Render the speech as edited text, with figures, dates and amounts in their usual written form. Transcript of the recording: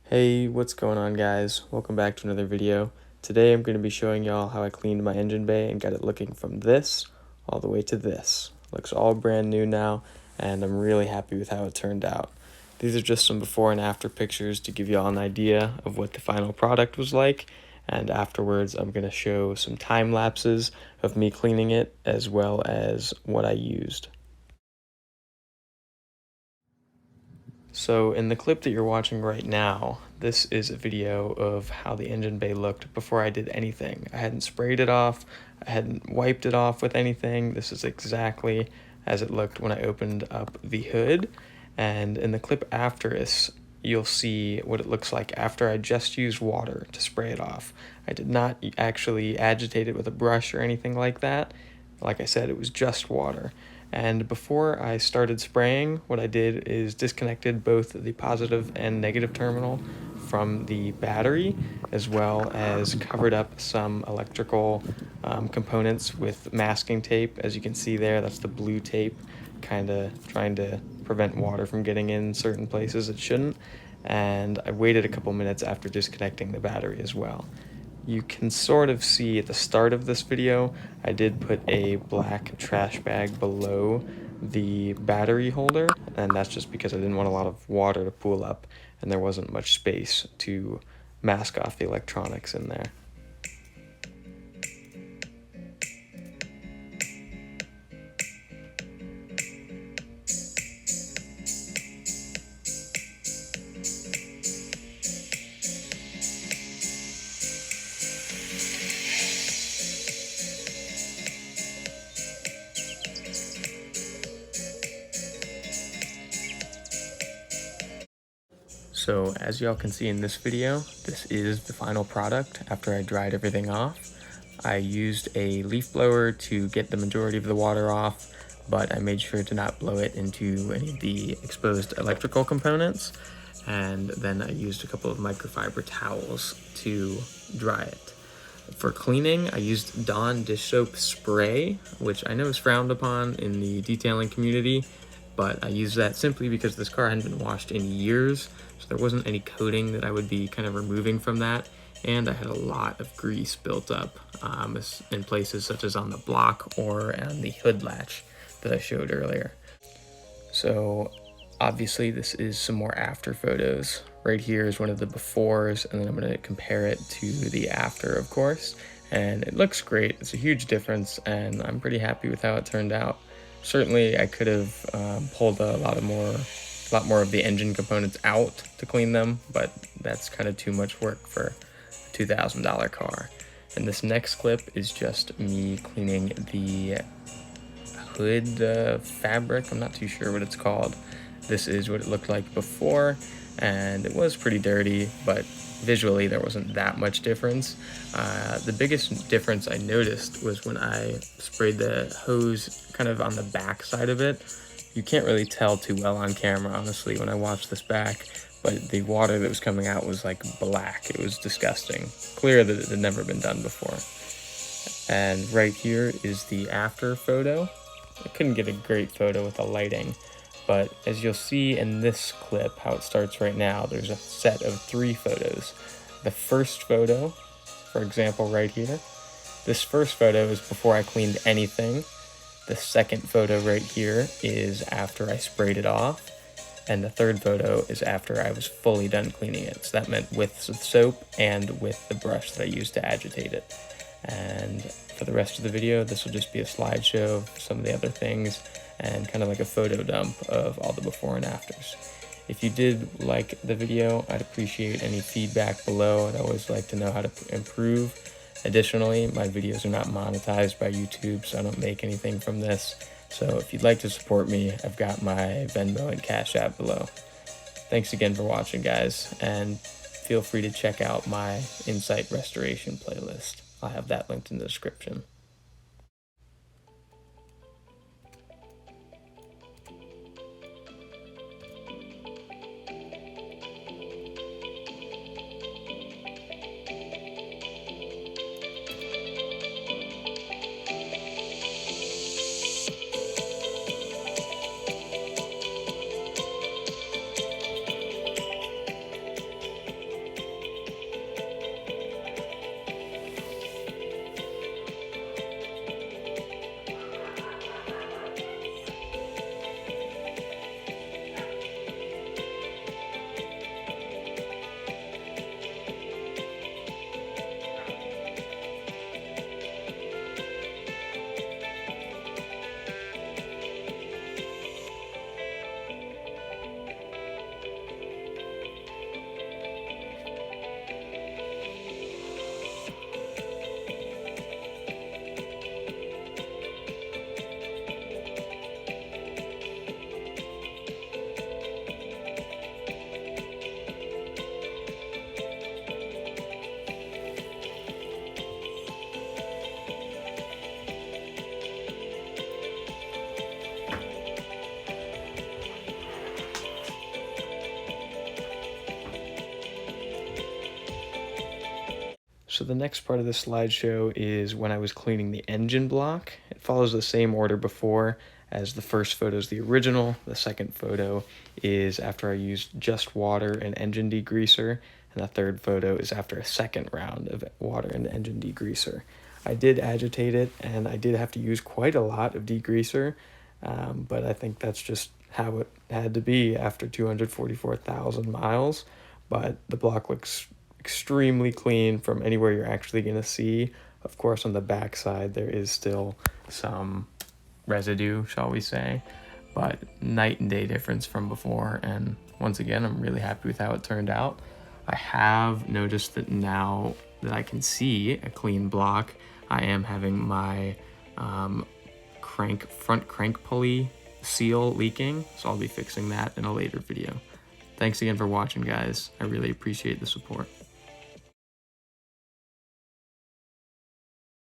Hey, what's going on guys? Welcome back to another video. Today I'm going to be showing y'all how I cleaned my engine bay and got it looking from this all the way to this. Looks all brand new now and I'm really happy with how it turned out. These are just some before and after pictures to give y'all an idea of what the final product was like, and afterwards I'm going to show some time lapses of me cleaning it as well as what I used. So in the clip that you're watching right now, this is a video of how the engine bay looked before I did anything. I hadn't sprayed it off, I hadn't wiped it off with anything. This is exactly as it looked when I opened up the hood. And in the clip after this, you'll see what it looks like after I just used water to spray it off. I did not actually agitate it with a brush or anything like that. Like I said, it was just water. And before I started spraying, what I did is disconnected both the positive and negative terminal from the battery, as well as covered up some electrical components with masking tape. As you can see there, that's the blue tape, kind of trying to prevent water from getting in certain places it shouldn't. And I waited a couple minutes after disconnecting the battery as well. You can sort of see at the start of this video, I did put a black trash bag below the battery holder, and that's just because I didn't want a lot of water to pool up and there wasn't much space to mask off the electronics in there. So as y'all can see in this video, this is the final product after I dried everything off. I used a leaf blower to get the majority of the water off, but I made sure to not blow it into any of the exposed electrical components. And then I used a couple of microfiber towels to dry it. For cleaning, I used Dawn dish soap spray, which I know is frowned upon in the detailing community, but I used that simply because this car hadn't been washed in years, so there wasn't any coating that I would be kind of removing from that, and I had a lot of grease built up in places such as on the block or on the hood latch that I showed earlier. So obviously this is some more after photos. Right here is one of the befores, and then I'm going to compare it to the after, of course, and it looks great. It's a huge difference, and I'm pretty happy with how it turned out. Certainly I could have pulled a lot more of the engine components out to clean them, but that's kind of too much work for a $2,000 car. And this next clip is just me cleaning the hood fabric. I'm not too sure what it's called. This is what it looked like before, and it was pretty dirty, but visually there wasn't that much difference. The biggest difference I noticed was when I sprayed the hose kind of on the back side of it. You can't really tell too well on camera, honestly, when I watched this back, but the water that was coming out was like black. It was disgusting. Clear that it had never been done before. And right here is the after photo. I couldn't get a great photo with the lighting, but as you'll see in this clip, how it starts right now, there's a set of 3 photos. The first photo, for example, right here, this first photo is before I cleaned anything. The second photo right here is after I sprayed it off, and the third photo is after I was fully done cleaning it. So that meant with soap and with the brush that I used to agitate it. And for the rest of the video, this will just be a slideshow of some of the other things and kind of like a photo dump of all the before and afters. If you did like the video, I'd appreciate any feedback below. I'd always like to know how to improve. Additionally, my videos are not monetized by YouTube, so I don't make anything from this. So if you'd like to support me, I've got my Venmo and Cash App below. Thanks again for watching, guys, and feel free to check out my Insight Restoration playlist. I'll have that linked in the description. So the next part of the slideshow is when I was cleaning the engine block. It follows the same order before, as the first photo is the original, the second photo is after I used just water and engine degreaser, and the third photo is after a second round of water and engine degreaser. I did agitate it, and I did have to use quite a lot of degreaser, but I think that's just how it had to be after 244,000 miles. But the block looks extremely clean from anywhere you're actually going to see. Of course, on the back side, there is still some residue, shall we say, but night and day difference from before. And once again, I'm really happy with how it turned out. I have noticed that now that I can see a clean block, I am having my front crank pulley seal leaking, so I'll be fixing that in a later video. Thanks again for watching, guys. I really appreciate the support.